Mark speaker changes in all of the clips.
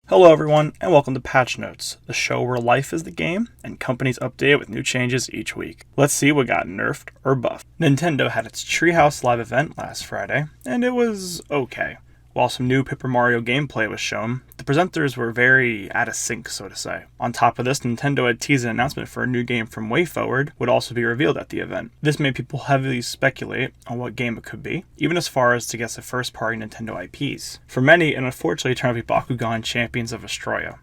Speaker 1: Hello everyone, and welcome to Patch Notes, the show where life is the game, and companies update it with new changes each week. Let's see what got nerfed or buffed. Nintendo had its Treehouse Live event last Friday, and it was okay. While some new Paper Mario gameplay was shown, the presenters were very out of sync, so to say. On top of this, Nintendo had teased an announcement for a new game from WayForward would also be revealed at the event. This made people heavily speculate on what game it could be, even as far as to guess the first-party Nintendo IPs. For many, it unfortunately turned out to be Bakugan Champions of Australia.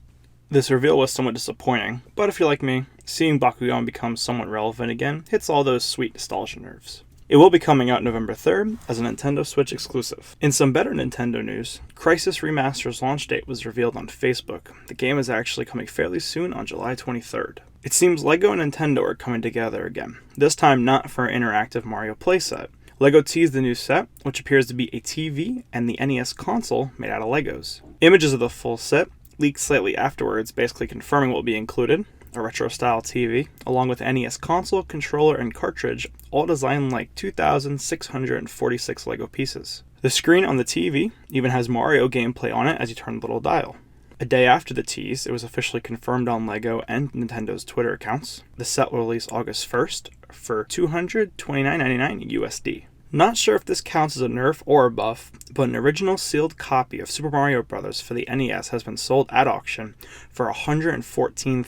Speaker 1: This reveal was somewhat disappointing, but if you're like me, seeing Bakugan become somewhat relevant again hits all those sweet nostalgia nerves. It will be coming out November 3rd as a Nintendo Switch exclusive. In some better Nintendo news, Crysis Remaster's launch date was revealed on Facebook. The game is actually coming fairly soon on July 23rd. It seems LEGO and Nintendo are coming together again, this time not for an interactive Mario playset. LEGO teased the new set, which appears to be a TV and the NES console made out of Legos. Images of the full set leaked slightly afterwards, basically confirming what will be included. A retro-style TV, along with NES console, controller, and cartridge, all designed like 2,646 LEGO pieces. The screen on the TV even has Mario gameplay on it as you turn the little dial. A day after the tease, it was officially confirmed on LEGO and Nintendo's Twitter accounts. The set will release August 1st for $229.99 USD. Not sure if this counts as a nerf or a buff, but an original sealed copy of Super Mario Bros. For the NES has been sold at auction for $114,000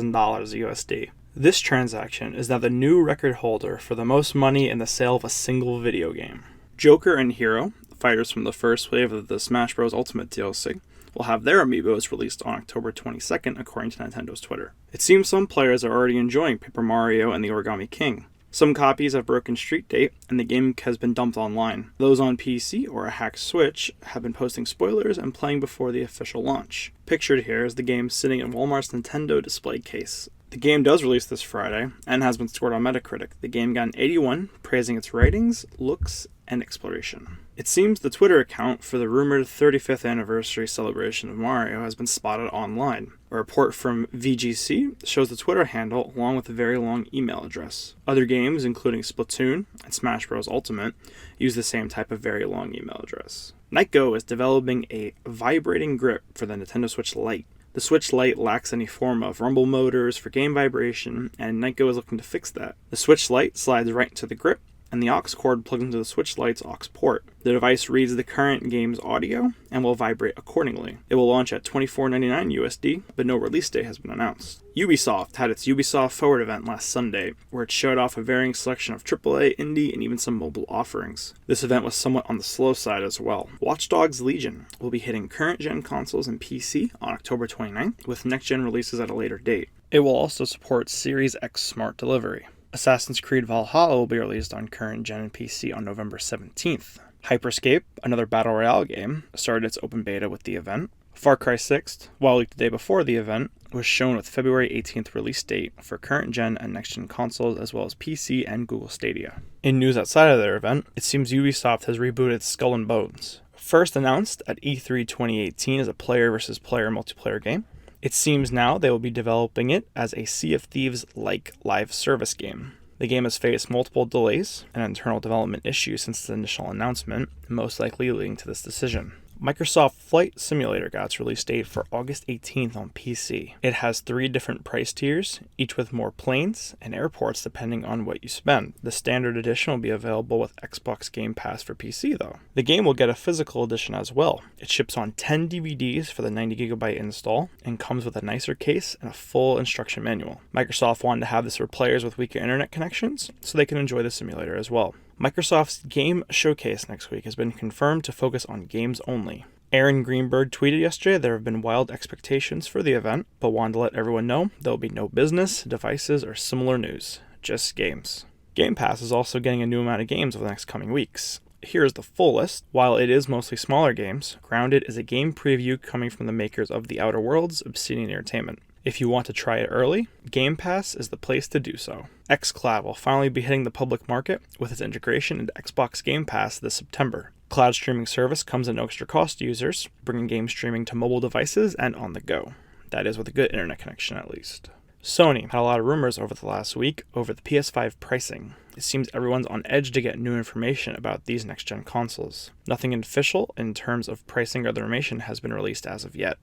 Speaker 1: USD. This transaction is now the new record holder for the most money in the sale of a single video game. Joker and Hero, fighters from the first wave of the Smash Bros. Ultimate DLC, will have their amiibos released on October 22nd according to Nintendo's Twitter. It seems some players are already enjoying Paper Mario and the Origami King. Some copies have broken street date, and the game has been dumped online. Those on PC or a hacked Switch have been posting spoilers and playing before the official launch. Pictured here is the game sitting in Walmart's Nintendo display case. The game does release this Friday, and has been scored on Metacritic. The game got an 81, praising its writings, looks, and exploration. It seems the Twitter account for the rumored 35th anniversary celebration of Mario has been spotted online. A report from VGC shows the Twitter handle along with a very long email address. Other games, including Splatoon and Smash Bros. Ultimate, use the same type of very long email address. Nyko is developing a vibrating grip for the Nintendo Switch Lite. The Switch Lite lacks any form of rumble motors for game vibration, and Nyko is looking to fix that. The Switch Lite slides right into the grip, and the aux cord plugs into the Switch Lite's aux port. The device reads the current game's audio and will vibrate accordingly. It will launch at $24.99 USD, but no release date has been announced. Ubisoft had its Ubisoft Forward event last Sunday, where it showed off a varying selection of AAA, indie, and even some mobile offerings. This event was somewhat on the slow side as well. Watch Dogs Legion will be hitting current-gen consoles and PC on October 29th, with next-gen releases at a later date. It will also support Series X Smart Delivery. Assassin's Creed Valhalla will be released on current gen and PC on November 17th. Hyperscape, another Battle Royale game, started its open beta with the event. Far Cry 6, while leaked the day before the event, was shown with February 18th release date for current gen and next gen consoles as well as PC and Google Stadia. In news outside of their event, it seems Ubisoft has rebooted Skull and Bones. First announced at E3 2018 as a player versus player multiplayer game, it seems now they will be developing it as a Sea of Thieves-like live service game. The game has faced multiple delays and internal development issues since the initial announcement, most likely leading to this decision. Microsoft Flight Simulator got its release date for August 18th on PC. It has 3 different price tiers, each with more planes and airports depending on what you spend. The standard edition will be available with Xbox Game Pass for PC though. The game will get a physical edition as well. It ships on 10 DVDs for the 90GB install and comes with a nicer case and a full instruction manual. Microsoft wanted to have this for players with weaker internet connections so they can enjoy the simulator as well. Microsoft's Game Showcase next week has been confirmed to focus on games only. Aaron Greenberg tweeted yesterday there have been wild expectations for the event, but wanted to let everyone know there will be no business, devices, or similar news. Just games. Game Pass is also getting a new amount of games over the next coming weeks. Here's the full list. While it is mostly smaller games, Grounded is a game preview coming from the makers of The Outer Worlds, Obsidian Entertainment. If you want to try it early, Game Pass is the place to do so. xCloud will finally be hitting the public market with its integration into Xbox Game Pass this September. Cloud streaming service comes at no extra cost to users, bringing game streaming to mobile devices and on the go. That is with a good internet connection at least. Sony had a lot of rumors over the last week over the PS5 pricing. It seems everyone's on edge to get new information about these next-gen consoles. Nothing official in terms of pricing or other information has been released as of yet.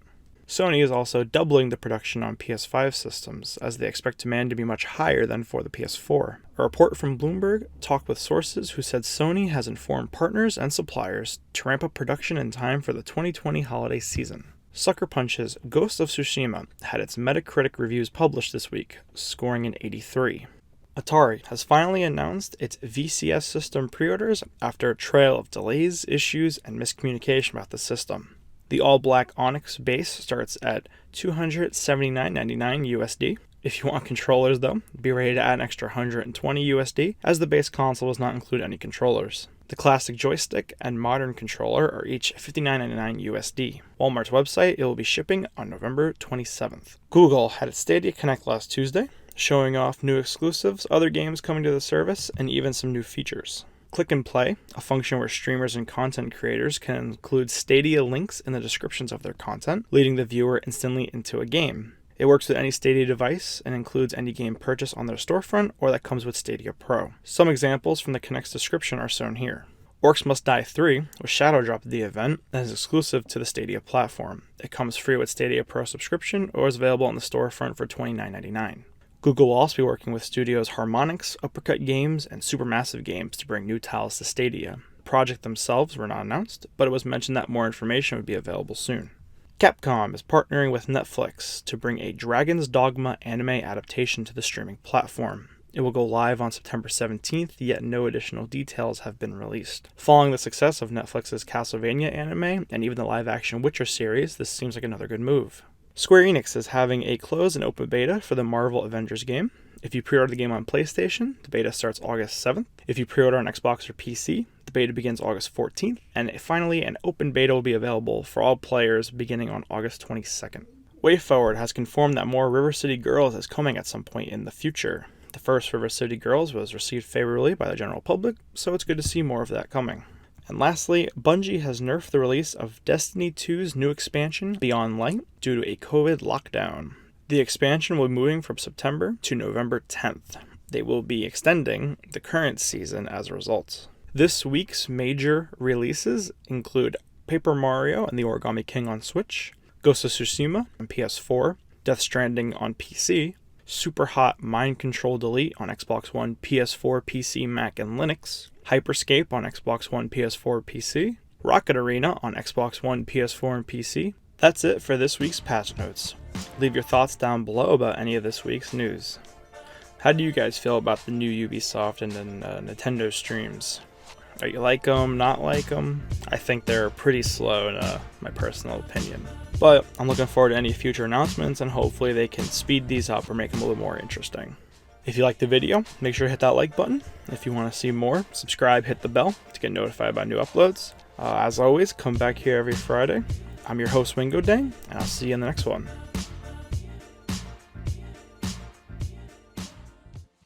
Speaker 1: Sony is also doubling the production on PS5 systems, as they expect demand to be much higher than for the PS4. A report from Bloomberg talked with sources who said Sony has informed partners and suppliers to ramp up production in time for the 2020 holiday season. Sucker Punch's Ghost of Tsushima had its Metacritic reviews published this week, scoring an 83. Atari has finally announced its VCS system pre-orders after a trail of delays, issues, and miscommunication about the system. The all-black Onyx base starts at $279.99 USD. If you want controllers though, be ready to add an extra $120 USD, as the base console does not include any controllers. The classic joystick and modern controller are each $59.99 USD. Walmart's website, it will be shipping on November 27th. Google had its Stadia Connect last Tuesday, showing off new exclusives, other games coming to the service, and even some new features. Click and Play, a function where streamers and content creators can include Stadia links in the descriptions of their content, leading the viewer instantly into a game. It works with any Stadia device and includes any game purchase on their storefront or that comes with Stadia Pro. Some examples from the Connect's description are shown here. Orcs Must Die 3 was shadow dropped at the event and is exclusive to the Stadia platform. It comes free with Stadia Pro subscription or is available on the storefront for $29.99. Google will also be working with studios Harmonix, Uppercut Games, and Supermassive Games to bring new titles to Stadia. The project themselves were not announced, but it was mentioned that more information would be available soon. Capcom is partnering with Netflix to bring a Dragon's Dogma anime adaptation to the streaming platform. It will go live on September 17th, yet no additional details have been released. Following the success of Netflix's Castlevania anime and even the live-action Witcher series, this seems like another good move. Square Enix is having a closed and open beta for the Marvel Avengers game. If you pre-order the game on PlayStation, the beta starts August 7th. If you pre-order on Xbox or PC, the beta begins August 14th. And finally, an open beta will be available for all players beginning on August 22nd. WayForward has confirmed that more River City Girls is coming at some point in the future. The first River City Girls was received favorably by the general public, so it's good to see more of that coming. And lastly, Bungie has nerfed the release of Destiny 2's new expansion, Beyond Light, due to a COVID lockdown. The expansion will be moving from September to November 10th. They will be extending the current season as a result. This week's major releases include Paper Mario and the Origami King on Switch, Ghost of Tsushima on PS4, Death Stranding on PC, Super Hot Mind Control Delete on Xbox One, PS4, PC, Mac, and Linux, Hyperscape on Xbox One, PS4, PC, Rocket Arena on Xbox One, PS4, and PC. That's it for this week's patch notes. Leave your thoughts down below about any of this week's news. How do you guys feel about the new Ubisoft and Nintendo streams? Are you like them, not like them? I think they're pretty slow in my personal opinion. But I'm looking forward to any future announcements, and hopefully they can speed these up or make them a little more interesting. If you liked the video, make sure to hit that like button. If you want to see more, subscribe, hit the bell to get notified by new uploads. As always, come back here every Friday. I'm your host, Wingodang, and I'll see you in the next one.